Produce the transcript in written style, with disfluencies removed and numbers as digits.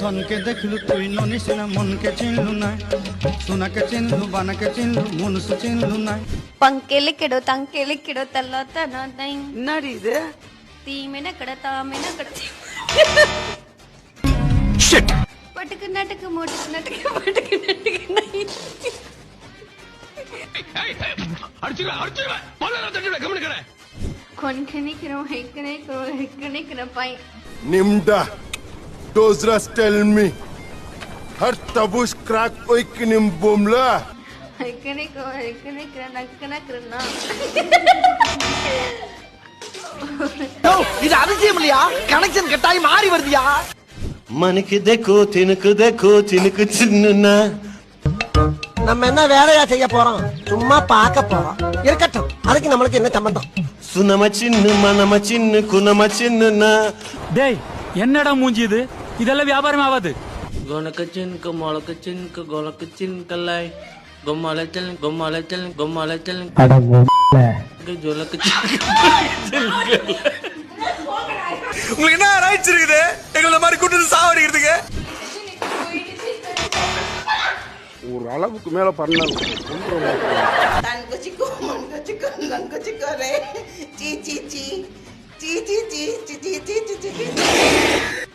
ধনকে দেখলু তুই ননিস না মনকে চিনলু না সোনাকে চিনলু বানাকে চিনলু মনুষ্য চিনলু না பங்கெலிக்கிடோ தங்கெலிக்கிடோ தல்லா தனா தை என்னடி இது தீமென கட தாமென கட பட்டுக்கு நட்டுக்கு மோட்டுக்கு நட்டுக்கு பட்டுக்கு நட்டுக்கு நை கொன்கனிக்கிறோம் ஹெக்கனிக்கிறோம் by Nimda, those rats tell me. Her tabush crack oikinim bomla. ஹெக்கனிக்கிறோம் நக்கனக்கிறோம்னா இது அதிசயம் இல்லையா கனெக்ஷன் கட்டாயி மாறி வருதியா மனுக்கு தேக்கோ தினுக்கு சின்னுனா நம்ம என்ன வேலையா செய்ய போறோம் சும்மா பார்க்க போறோம் இருக்கட்டும் அதுக்கு நம்மளுக்கு என்ன சம்பந்தம் சுனம சின்னு மனம சின்னு குணம சின்னுனா டேய் என்னடா மூஞ்சி இது இதெல்லாம் வியாபாரம் ஆகாது गोनक चिनक मोलक चिनक गोलक चिनकलाई गोमालचल गोमालचल जोलक உங்களுக்கு என்ன ரைட்ஸ் இருக்குது எங்களை மாதிரி கூட்டு சாவடிக்கிறதுக்கு ஒரு அளவுக்கு மேல பண்ணலாம் தன்கச்சிக்கோ மன்கச்சிக்கோ நன்கச்சிக்கோ ரே சி சி சி சி சி சி சி சி சி சி